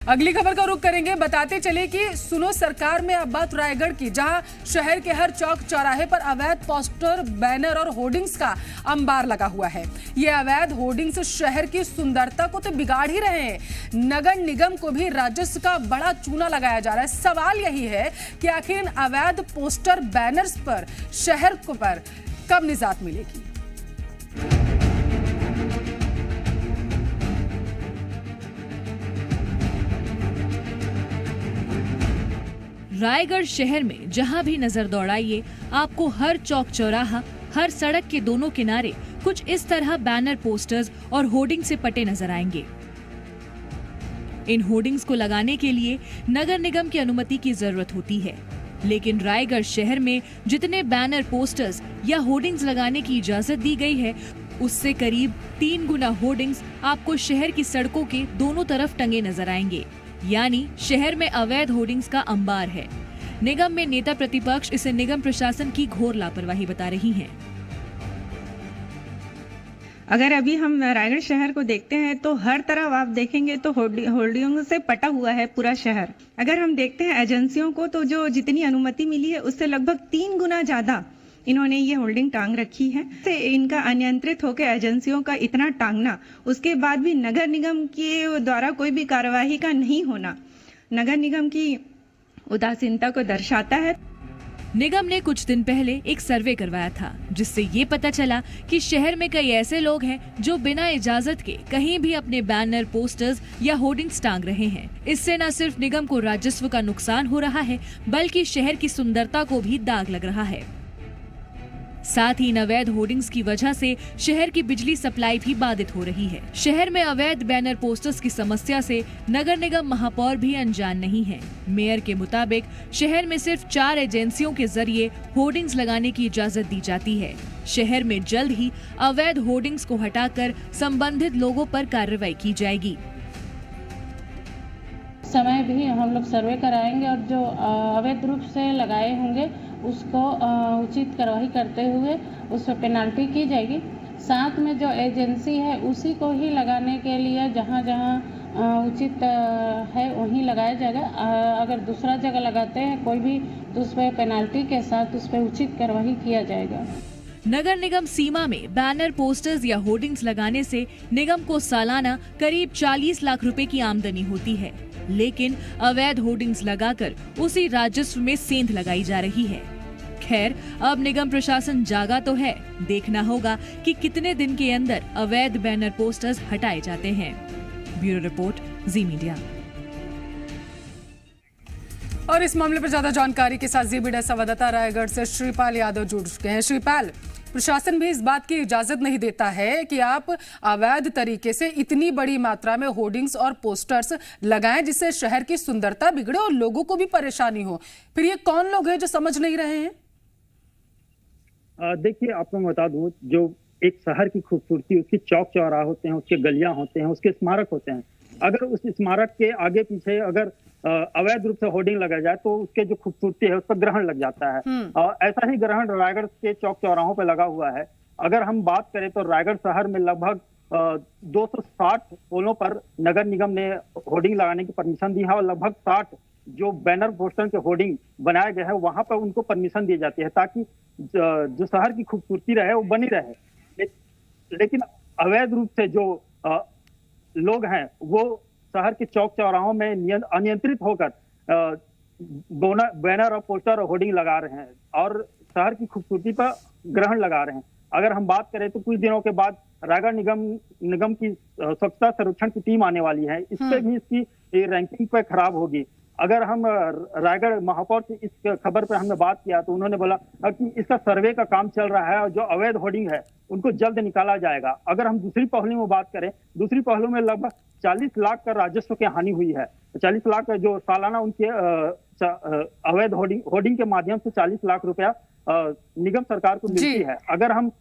अगली खबर का रुख करेंगे। बताते चले कि सुनो सरकार में अब बात रायगढ़ की, जहां शहर के हर चौक चौराहे पर अवैध पोस्टर, बैनर और होर्डिंग्स का अंबार लगा हुआ है। ये अवैध होर्डिंग्स शहर की सुंदरता को तो बिगाड़ ही रहे हैं। नगर निगम को भी राजस्व का बड़ा चूना लगाया जा रहा है। सवाल यही है कि आखिर इन अवैध पोस्टर, बैनर्स पर शहर को पर कब निजात मिलेगी। रायगढ़ शहर में जहां भी नजर दौड़ाइए, आपको हर चौक चौराहा, हर सड़क के दोनों किनारे कुछ इस तरह बैनर, पोस्टर्स और होर्डिंग से पटे नजर आएंगे। इन होर्डिंग्स को लगाने के लिए नगर निगम की अनुमति की जरूरत होती है, लेकिन रायगढ़ शहर में जितने बैनर, पोस्टर्स या होर्डिंग्स लगाने की इजाजत दी गई है, उससे करीब 3 गुना होर्डिंग्स आपको शहर की सड़कों के दोनों तरफ टंगे नजर आएंगे। यानी शहर में अवैध होर्डिंग्स का अंबार है। निगम में नेता प्रतिपक्ष इसे निगम प्रशासन की घोर लापरवाही बता रही हैं। अगर अभी हम रायगढ़ शहर को देखते हैं तो हर तरफ आप देखेंगे तो होर्डिंग से पटा हुआ है पूरा शहर। अगर हम देखते हैं एजेंसियों को, तो जो जितनी अनुमति मिली है उससे लगभग 3 गुना ज्यादा इन्होंने ये होल्डिंग टांग रखी है। से इनका अनियंत्रित होकर एजेंसियों का इतना टांगना, उसके बाद भी नगर निगम के द्वारा कोई भी कार्यवाही का नहीं होना, नगर निगम की उदासीनता को दर्शाता है। निगम ने कुछ दिन पहले एक सर्वे करवाया था, जिससे ये पता चला कि शहर में कई ऐसे लोग हैं जो बिना इजाजत के कहीं भी अपने बैनर, पोस्टर्स या होर्डिंग्स टांग रहे हैं। इससे न सिर्फ निगम को राजस्व का नुकसान हो रहा है, बल्कि शहर की सुंदरता को भी दाग लग रहा है। साथ ही इन अवैध होर्डिंग्स की वजह से शहर की बिजली सप्लाई भी बाधित हो रही है। शहर में अवैध बैनर, पोस्टर्स की समस्या से नगर निगम महापौर भी अनजान नहीं है। मेयर के मुताबिक शहर में सिर्फ 4 एजेंसियों के जरिए होर्डिंग्स लगाने की इजाजत दी जाती है। शहर में जल्द ही अवैध होर्डिंग्स को हटाकर संबंधित लोगों पर कार्रवाई की जाएगी। समय भी हम लोग सर्वे कराएंगे और जो अवैध रूप से लगाए होंगे उसको उचित कार्रवाई करते हुए उस पर पेनाल्टी की जाएगी। साथ में जो एजेंसी है उसी को ही लगाने के लिए जहां जहां उचित है वहीं लगाया जाएगा। अगर दूसरा जगह लगाते हैं कोई भी तो उस पर पेनाल्टी के साथ उस पर उचित कार्रवाई किया जाएगा। नगर निगम सीमा में बैनर, पोस्टर्स या होर्डिंग्स लगाने से निगम को सालाना करीब 40 लाख रुपए की आमदनी होती है, लेकिन अवैध होर्डिंग्स लगाकर उसी राजस्व में सेंध लगाई जा रही है। खैर, अब निगम प्रशासन जागा तो है, देखना होगा कि कितने दिन के अंदर अवैध बैनर, पोस्टर्स हटाए जाते हैं। ब्यूरो रिपोर्ट, जी मीडिया। और इस मामले पर ज्यादा जानकारी के साथ जी मीडिया संवाददाता रायगढ़ से श्रीपाल यादव जुड़ चुके हैं। श्रीपाल, प्रशासन भी इस बात की इजाजत नहीं देता है कि आप अवैध तरीके से इतनी बड़ी मात्रा में होर्डिंग्स और पोस्टर्स लगाएं, जिससे शहर की सुंदरता बिगड़े और लोगों को भी परेशानी हो। फिर ये कौन लोग हैं जो समझ नहीं रहे हैं? देखिए, आपको बता दूं, जो एक शहर की खूबसूरती, उसके चौक चौराहे होते हैं, उसके गलियां होते हैं, उसके स्मारक होते हैं। अगर उस स्मारक के आगे पीछे अगर अवैध रूप से होर्डिंग लगाया जाए तो उसके जो खूबसूरती है उस पर ग्रहण लग जाता है। ऐसा ही ग्रहण रायगढ़ के चौक चौराहों पर लगा हुआ है। अगर हम बात करें तो रायगढ़ शहर में लगभग 260 पोलों पर नगर निगम ने होर्डिंग लगाने की परमिशन दी है और लगभग 60 जो बैनर, पोस्टर के होर्डिंग बनाए गए हैं वहां पर उनको परमिशन दी जाती है, ताकि जो शहर की खूबसूरती रहे वो बनी रहे। लेकिन अवैध रूप से जो लोग हैं वो शहर के चौक चौराहों में अनियंत्रित होकर बैनर और पोस्टर और होर्डिंग लगा रहे हैं और शहर की खूबसूरती पर ग्रहण लगा रहे हैं। अगर हम बात करें तो कुछ दिनों के बाद रायगढ़ निगम की स्वच्छता सर्वेक्षण की टीम आने वाली है। इस पे भी इसकी रैंकिंग पे खराब होगी। अगर हम रायगढ़ महापौर की इस खबर पर हमने बात किया तो उन्होंने बोला कि इसका सर्वे का काम चल रहा है और जो अवैध होर्डिंग है उनको जल्द निकाला जाएगा। अगर हम दूसरी पहलू में बात करें, दूसरी पहलू में लगभग 40 लाख का राजस्व की हानि हुई है। 40 लाख जो सालाना उनके अवैध होर्डिंग के माध्यम से 40 लाख रुपया निगम सरकार को मिलती है। अगर हम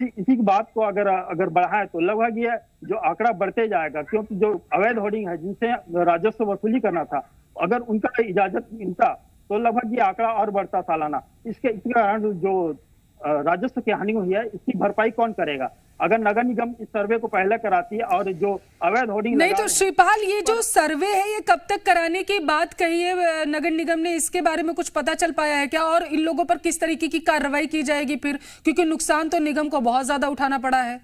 इसी की बात को अगर बढ़ाएं तो लगभग ये जो आंकड़ा बढ़ते जाएगा, क्योंकि जो अवैध होर्डिंग है जिनसे राजस्व वसूली करना था, अगर उनका इजाजत मिलता तो लगभग ये आंकड़ा और बढ़ता सालाना। इसके कारण जो राजस्व की हानि हुई है इसकी भरपाई कौन करेगा? अगर नगर निगम इस सर्वे को पहले कराती है और जो अवैध होर्डिंग नहीं तो श्रीपाल, ये जो सर्वे है ये कब तक कराने की बात कही है नगर निगम ने, इसके बारे में कुछ पता चल पाया है क्या? और इन लोगों पर किस तरीके की कार्रवाई की जाएगी फिर, क्योंकि नुकसान तो निगम को बहुत ज्यादा उठाना पड़ा है।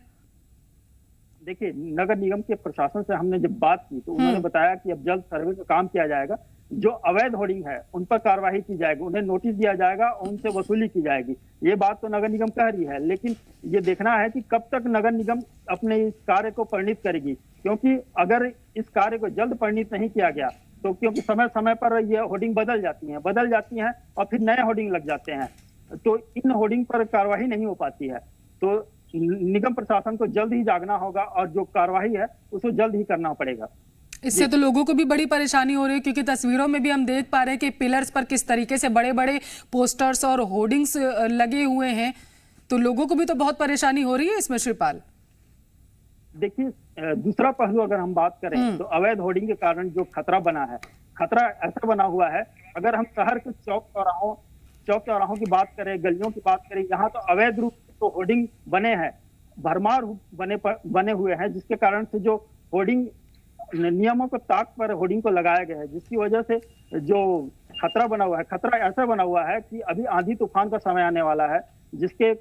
देखिए, नगर निगम के प्रशासन से हमने जब बात की तो उन्होंने बताया कि अब जल्द सर्वे का काम किया जाएगा, जो अवैध होर्डिंग है उन पर कार्रवाई की जाएगी, उन्हें नोटिस दिया जाएगा और उनसे वसूली की जाएगी। ये बात तो नगर निगम कह रही है, लेकिन ये देखना है कि कब तक नगर निगम अपने इस कार्य को परिणित करेगी, क्योंकि अगर इस कार्य को जल्द परिणित नहीं किया गया तो क्योंकि समय समय पर ये होर्डिंग बदल जाती हैं और फिर नए होर्डिंग लग जाते हैं, तो इन होर्डिंग पर कार्रवाई नहीं हो पाती है। तो निगम प्रशासन को जल्द ही जागना होगा और जो कार्रवाई है उसको जल्द ही करना पड़ेगा। इससे तो लोगों को भी बड़ी परेशानी हो रही है, क्योंकि तस्वीरों में भी हम देख पा रहे हैं कि पिलर्स पर किस तरीके से बड़े बड़े पोस्टर्स और होर्डिंग्स लगे हुए हैं, तो लोगों को भी तो बहुत परेशानी हो रही है इसमें श्रीपाल। देखिए, दूसरा पहलू अगर हम बात करें तो अवैध होर्डिंग के कारण जो खतरा बना है, खतरा ऐसा बना हुआ है, अगर हम शहर के चौक चौराहों की बात करें, गलियों की बात करें, यहाँ तो अवैध रूप से तो होर्डिंग बने हैं, भरमार बने हुए हैं, जिसके कारण से जो होर्डिंग नियमों को ताक पर होर्डिंग को लगाया गया है, जिसकी वजह से जो खतरा बना हुआ है, खतरा ऐसा बना हुआ है कि अभी आंधी तूफान का समय आने वाला है, जिसके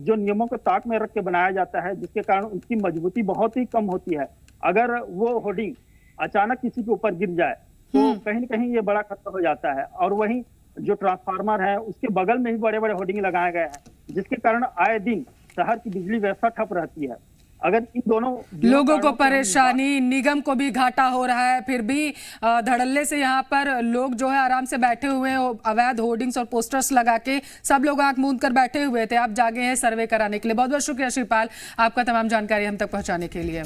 जो नियमों को ताक में रख के बनाया जाता है, जिसके कारण उनकी मजबूती बहुत ही कम होती है। अगर वो होर्डिंग अचानक किसी के ऊपर गिर जाए तो कहीं न कहीं ये बड़ा खतरा हो जाता है। और वहीं जो ट्रांसफार्मर है उसके बगल में ही बड़े बड़े होर्डिंग लगाए गए हैं, जिसके कारण आए दिन शहर की बिजली व्यवस्था ठप रहती है। अगर इन दोनों लोगों को परेशानी, निगम को भी घाटा हो रहा है, फिर भी धड़ल्ले से यहाँ पर लोग जो है आराम से बैठे हुए हैं, अवैध होर्डिंग्स और पोस्टर्स लगा के सब लोग आंख मूंद कर बैठे हुए थे। आप जागे हैं सर्वे कराने के लिए। बहुत बहुत शुक्रिया श्रीपाल, आपका तमाम जानकारी हम तक पहुंचाने के लिए।